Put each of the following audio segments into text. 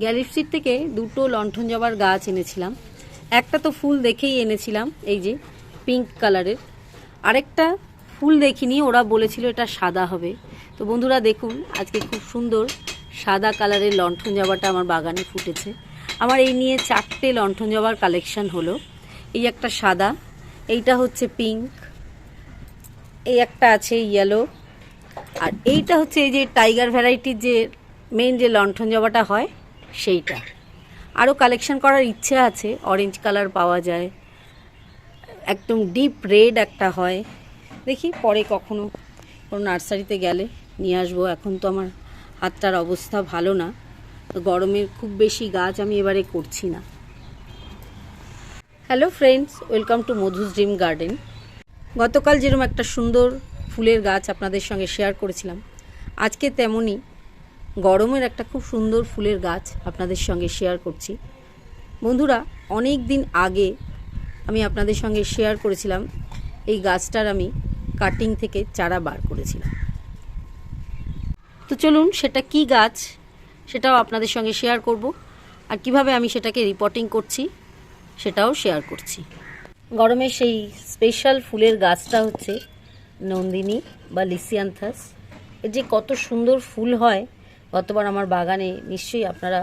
গ্যালিফসির থেকে দুটো লণ্ঠন জবার গাছ এনেছিলাম। একটা তো ফুল দেখেই এনেছিলাম, এই যে পিঙ্ক কালারের। আরেকটা ফুল দেখিনি, ওরা বলেছিল এটা সাদা হবে। তো বন্ধুরা দেখুন, আজকে খুব সুন্দর সাদা কালারের লণ্ঠন জবাটা আমার বাগানে ফুটেছে। আমার এই নিয়ে 4টে লণ্ঠন জবার কালেকশন হলো। এই একটা সাদা, এইটা হচ্ছে পিঙ্ক, এই একটা আছে ইয়েলো, আর এইটা হচ্ছে এই যে টাইগার ভ্যারাইটির যে মেন যে লণ্ঠন জবাটা হয় সেইটা। আরও কালেকশন করার ইচ্ছে আছে, অরেঞ্জ কালার পাওয়া যায়, একদম ডিপ রেড একটা হয়। দেখি পরে কখনো কোনো নার্সারিতে গেলে নিয়ে আসবো। এখন তো আমার হাতটার অবস্থা ভালো না, তো গরমের খুব বেশি গাছ আমি এবারে করছি না। Hello friends, welcome to Madhu's dream garden. গতকাল যেরকম একটা সুন্দর ফুলের গাছ আপনাদের সঙ্গে শেয়ার করেছিলাম, আজকে তেমনই গরমের একটা খুব সুন্দর ফুলের গাছ আপনাদের সঙ্গে শেয়ার করছি। বন্ধুরা, অনেক দিন আগে আমি আপনাদের সঙ্গে শেয়ার করেছিলাম এই গাছটার আমি কাটিং থেকে চারা বার করেছিলাম। তো চলুন সেটা কি গাছ সেটাও আপনাদের সঙ্গে শেয়ার করব, আর কিভাবে আমি সেটাকে রিপোর্টিং করছি সেটাও শেয়ার করছি। গরমের সেই স্পেশাল ফুলের গাছটা হচ্ছে নন্দিনী বা লিসিয়ান্থাস। এর যে কত সুন্দর ফুল হয়, গতবার আমার বাগানে নিশ্চয়ই আপনারা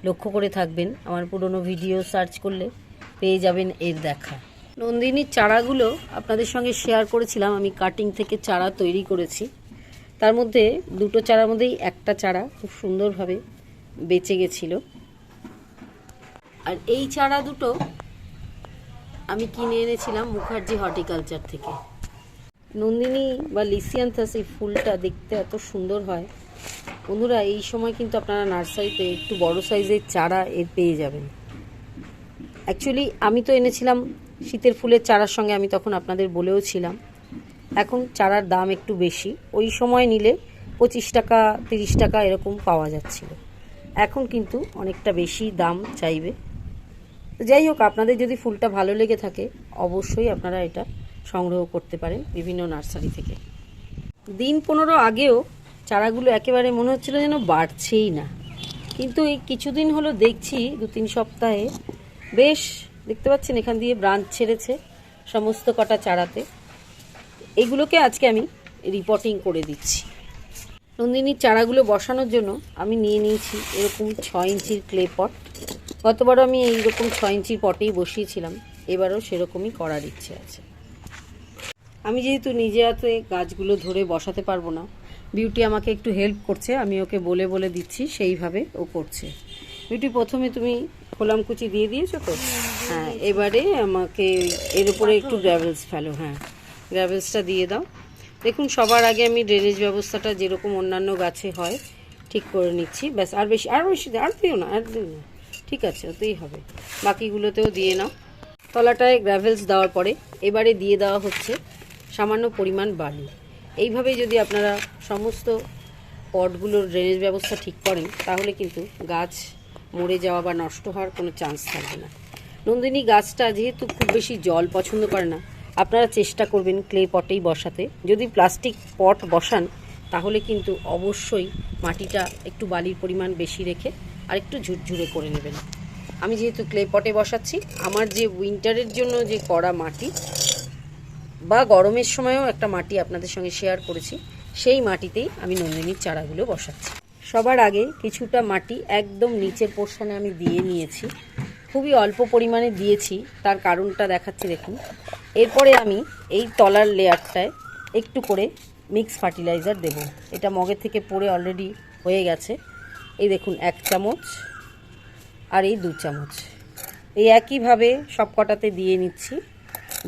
লক্ষ্য করে থাকবেন। আমার পুরনো ভিডিও সার্চ করলে পেয়ে যাবেন এর দেখা। নন্দিনীর চারাগুলো আপনাদের সঙ্গে শেয়ার করেছিলাম, আমি কাটিং থেকে চারা তৈরি করেছি। তার মধ্যে দুটো চারার মধ্যেই একটা চারা খুব সুন্দরভাবে বেঁচে গেছিল। আর এই চারা দুটো আমি কিনে এনেছিলাম মুখার্জি হর্টিকালচার থেকে। নন্দিনী বা লিসিয়ান্থাস এই ফুলটা দেখতে এত সুন্দর হয়। বন্ধুরা, এই সময় কিন্তু আপনারা নার্সারিতে একটু বড় সাইজের চারা এর পেয়ে যাবেন। অ্যাকচুয়ালি আমি তো এনেছিলাম শীতের ফুলের চারার সঙ্গে, আমি তখন আপনাদের বলেও ছিলাম। এখন চারার দাম একটু বেশি, ওই সময় নিলে 25 টাকা 30 টাকা এরকম পাওয়া যাচ্ছিল। এখন কিন্তু অনেকটা বেশি দাম চাইবে। যাই হোক, আপনাদের যদি ফুলটা ভালো লেগে থাকে অবশ্যই আপনারা এটা সংগ্রহ করতে পারেন বিভিন্ন নার্সারি থেকে। দিন 15 আগেও চারাগুলো একেবারে মনে হচ্ছিল যেন বাড়ছেই না, কিন্তু এই কিছুদিন হলো দেখছি 2-3 সপ্তাহে বেশ দেখতে পাচ্ছেন এখান দিয়ে ব্রাঞ্চ ছেড়েছে সমস্ত কটা চারাতে। এগুলোকে আজকে আমি রিপোর্টিং করে দিচ্ছি। নন্দিনীর চারাগুলো বসানোর জন্য আমি নিয়ে নিয়েছি এরকম 6 ইঞ্চির ক্লে পট। গতবারও আমি এইরকম 6 ইঞ্চির পটেই বসিয়েছিলাম, এবারও সেরকমই করার ইচ্ছে আছে। আমি যেহেতু নিজে হাতে গাছগুলো ধরে বসাতে পারবো না, বিউটি আমাকে একটু হেল্প করছে, আমি ওকে বলে বলে দিচ্ছি, সেইভাবে ও করছে। বিউটি, প্রথমে তুমি খোলামকুচি দিয়ে দিয়েছো তো? হ্যাঁ, এবারে আমাকে এর উপরে একটু গ্র্যাভেলস ফেলো। হ্যাঁ, গ্র্যাভেলসটা দিয়ে দাও। দেখুন, সবার আগে আমি ড্রেনেজ ব্যবস্থাটা যেরকম অন্যান্য গাছে হয় ঠিক করে নিচ্ছি। ব্যাস, আর বেশি আর দিও না, ঠিক আছে, ওতেই হবে। বাকিগুলোতেও দিয়ে নাও। তলাটায় গ্র্যাভেলস দেওয়ার পরে এবারে দিয়ে দেওয়া হচ্ছে সামান্য পরিমাণ বালি। এইভাবে যদি আপনারা সমস্ত পটগুলোর ড্রেনেজ ব্যবস্থা ঠিক করেন তাহলে কিন্তু গাছ মরে যাওয়া বা নষ্ট হওয়ার কোনো চান্স থাকবে না। নন্দিনী গাছটা যেহেতু খুব বেশি জল পছন্দ করে না, আপনারা চেষ্টা করবেন ক্লে পটেই বসাতে। যদি প্লাস্টিক পট বসান তাহলে কিন্তু অবশ্যই মাটিটা একটু বালির পরিমাণ বেশি রেখে আর একটু ঝুরঝুরে করে নেবেন। আমি যেহেতু ক্লে পটে বসাচ্ছি, আমার যে উইন্টারের জন্য যে কড়া মাটি বা গরমের সময়ও একটা মাটি আপনাদের সঙ্গে শেয়ার করেছি, সেই মাটিতেই আমি নন্দিনীর চারাগুলো বসাচ্ছি। সবার আগে কিছুটা মাটি একদম নিচের পোর্শনে আমি দিয়ে নিয়েছি, খুবই অল্প পরিমাণে দিয়েছি, তার কারণটা দেখাচ্ছি দেখুন। এরপরে আমি এই তলার লেয়ারটায় একটু করে মিক্স ফার্টিলাইজার দেব। এটা মগের থেকে পড়ে অলরেডি হয়ে গেছে। এই দেখুন, 1 চামচ আর এই 2 চামচ, এই একইভাবে সব কটাতে দিয়ে নিচ্ছি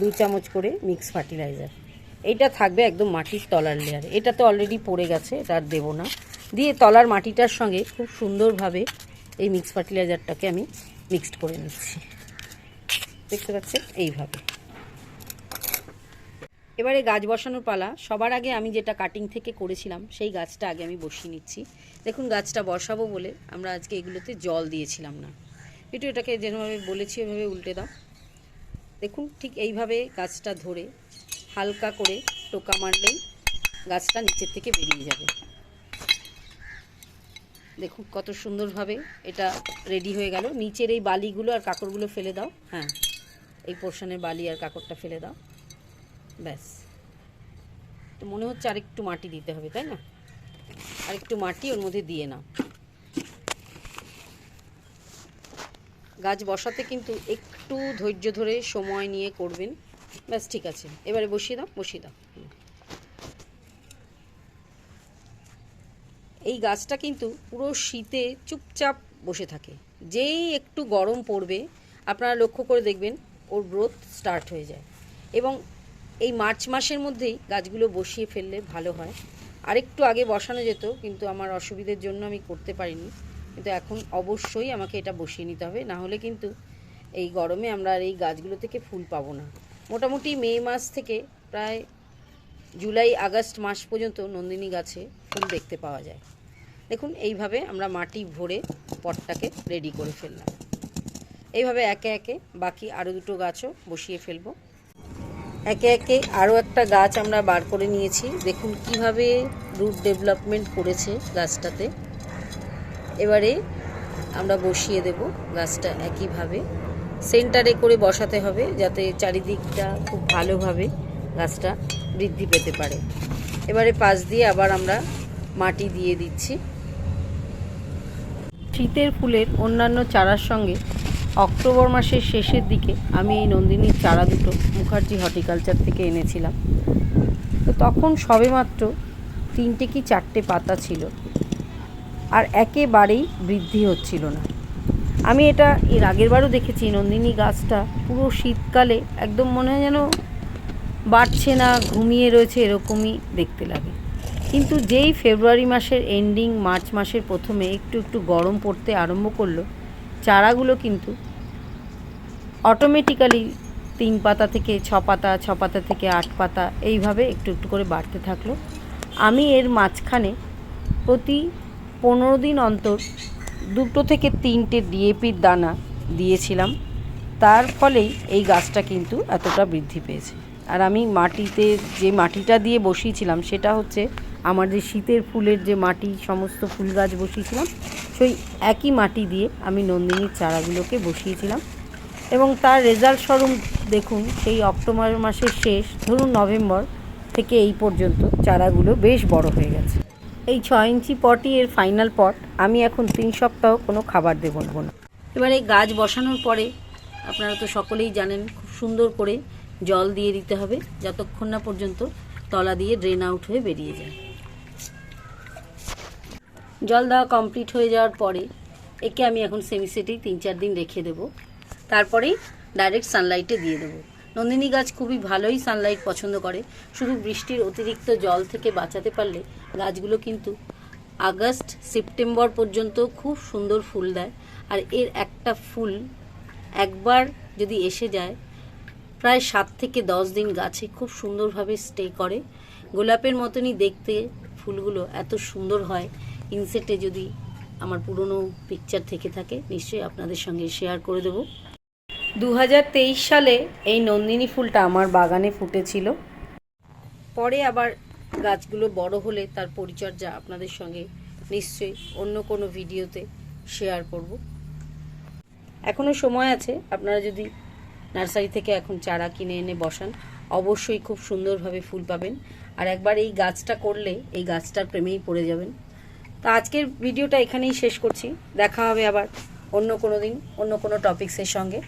2 চামচ করে মিক্স ফার্টিলাইজার। এইটা থাকবে একদম মাটির তলার লেয়ারে। এটা তো অলরেডি পড়ে গেছে, এটা আর দেবো না। দিয়ে তলার মাটিটার সঙ্গে খুব সুন্দরভাবে এই মিক্স ফার্টিলাইজারটাকে আমি মিক্সড করে নিচ্ছি, দেখতে পাচ্ছেন এইভাবে। এবারে গাছ বসানোর পালা। সবার আগে আমি যেটা কাটিং থেকে করেছিলাম সেই গাছটা আগে আমি বসিয়ে নিচ্ছি। দেখুন, গাছটা বসাবো বলে আমরা আজকে এগুলোতে জল দিয়েছিলাম না। একটু এটাকে যেভাবে বলেছি ওইভাবে উল্টে দাও। দেখুন, ঠিক এইভাবে গাছটা ধরে হালকা করে টোকা মারলেই গাছটা নিচের থেকে বেরিয়ে যাবে। দেখুন কত সুন্দরভাবে এটা রেডি হয়ে গেল। নিচের এই বালিগুলো আর কাঁকড়গুলো ফেলে দাও। হ্যাঁ, এই পোর্শনের বালি আর কাঁকড়টা ফেলে দাও, ব্যাস। তো মনে হচ্ছে আরেকটু মাটি দিতে হবে, তাই না? আরেকটু মাটি ওর মধ্যে দিয়ে নাও। গাছ বসাতে কিন্তু একটু ধৈর্য ধরে সময় নিয়ে করবেন, ব্যাস। ঠিক আছে, এবারে বসিয়ে দাও, বসিয়ে দাও। এই গাছটা কিন্তু পুরো শীতে চুপচাপ বসে থাকে। যেই একটু গরম পড়বে আপনারা লক্ষ্য করে দেখবেন ওর গ্রোথ স্টার্ট হয়ে যায়। এবং এই মার্চ মাসের মধ্যেই গাছগুলো বসিয়ে ফেললে ভালো হয়। আরেকটু আগে বসানো যেত, কিন্তু আমার অসুবিধার জন্য আমি করতে পারিনি। কিন্তু এখন অবশ্যই আমাকে এটা বসিয়ে নিতে হবে, না হলে কিন্তু এই গরমে আমরা আর এই গাছগুলো থেকে ফুল পাবো না। মোটামুটি মে মাস থেকে প্রায় জুলাই আগস্ট মাস পর্যন্ত নন্দিনী গাছে ফুল দেখতে পাওয়া যায়। দেখুন এইভাবে আমরা মাটি ভরে পটটাকে রেডি করে ফেললাম। এইভাবে একে একে বাকি আরও দুটো গাছও বসিয়ে ফেলবো। একে একে আরও একটা গাছ আমরা বার করে নিয়েছি। দেখুন কিভাবে রুট ডেভেলপমেন্ট করেছে গাছটাতে। এবারে আমরা বসিয়ে দেব গাছটা একইভাবে। সেন্টারে করে বসাতে হবে যাতে চারিদিকটা খুব ভালোভাবে গাছটা বৃদ্ধি পেতে পারে। এবারে পাশ দিয়ে আবার আমরা মাটি দিয়ে দিচ্ছি। শীতের ফুলের অন্যান্য চারার সঙ্গে অক্টোবর মাসের শেষের দিকে আমি এই নন্দিনীর চারা দুটো মুখার্জি হর্টিকালচার থেকে এনেছিলাম। তো তখন সবেমাত্র 3টে কি 4টে পাতা ছিল, আর একেবারেই বৃদ্ধি হচ্ছিল না। আমি এটা এর আগের বারও দেখেছি, নন্দিনী গাছটা পুরো শীতকালে একদম মনে হয় যেন বাড়ছে না, ঘুমিয়ে রয়েছে, এরকমই দেখতে লাগে। কিন্তু যেই ফেব্রুয়ারি মাসের এন্ডিং, মার্চ মাসের প্রথমে একটু একটু গরম পড়তে আরম্ভ করলো, চারাগুলো কিন্তু অটোমেটিক্যালি 3 পাতা থেকে 6 পাতা, 6 পাতা থেকে 8 পাতা এইভাবে একটু একটু করে বাড়তে থাকলো। আমি এর মাঝখানে প্রতি 15 দিন অন্তর 2 থেকে 3টে ডিএপির দানা দিয়েছিলাম। তার ফলেই এই গাছটা কিন্তু এতটা বৃদ্ধি পেয়েছে। আর আমি মাটিতে যে মাটিটা দিয়ে বসিয়েছিলাম সেটা হচ্ছে আমার যে শীতের ফুলের যে মাটি, সমস্ত ফুল গাছ বসিয়েছিলাম সেই একই মাটি দিয়ে আমি নন্দিনীর চারাগুলোকে বসিয়েছিলাম। এবং তার রেজাল্ট স্বরূপ দেখুন, সেই অক্টোবর মাসের শেষ, ধরুন নভেম্বর থেকে এই পর্যন্ত চারাগুলো বেশ বড় হয়ে গেছে। এই 6 ইঞ্চি পটই এর ফাইনাল পট। আমি এখন 3 সপ্তাহ কোনো খাবার দেবো না। এবারে গাছ বসানোর পরে আপনারা তো সকলেই জানেন, খুব সুন্দর করে জল দিয়ে দিতে হবে যতক্ষণ না পর্যন্ত তলা দিয়ে ড্রেন আউট হয়ে বেরিয়ে যায়। জল দেওয়া কমপ্লিট হয়ে যাওয়ার পরে একে আমি এখন সেমিসেটেই 3-4 দিন রেখে দেবো। তারপরেই ডাইরেক্ট সানলাইটে দিয়ে দেবো। নন্দিনী গাছ খুবই ভালোই সানলাইট পছন্দ করে। শুধু বৃষ্টির অতিরিক্ত জল থেকে বাঁচাতে পারলে গাছগুলো কিন্তু আগস্ট সেপ্টেম্বর পর্যন্ত খুব সুন্দর ফুল দেয়। আর এর একটা ফুল একবার যদি এসে যায় প্রায় 7 থেকে 10 দিন গাছে খুব সুন্দরভাবে স্টে করে। গোলাপের মতনই দেখতে ফুলগুলো এত সুন্দর হয়। ইনসেটে যদি আমার পুরনো পিকচার থেকে থাকে নিশ্চয়ই আপনাদের সঙ্গে শেয়ার করে দেবো। 2023 সালে এই নন্দিনী ফুলটা আমার বাগানে ফুটেছিল। পরে আবার গাছগুলো বড় হলে তার পরিচর্যা আপনাদের সঙ্গে নিশ্চয়ই অন্য কোনো ভিডিওতে শেয়ার করব। এখনও সময় আছে, আপনারা যদি নার্সারি থেকে এখন চারা কিনে এনে বসান অবশ্যই খুব সুন্দরভাবে ফুল পাবেন। আর একবার এই গাছটা করলে এই গাছটার প্রেমেই পড়ে যাবেন। তা আজকের ভিডিওটা এখানেই শেষ করছি। দেখা হবে আবার অন্য কোনো দিন অন্য কোনো টপিক্সের সঙ্গে।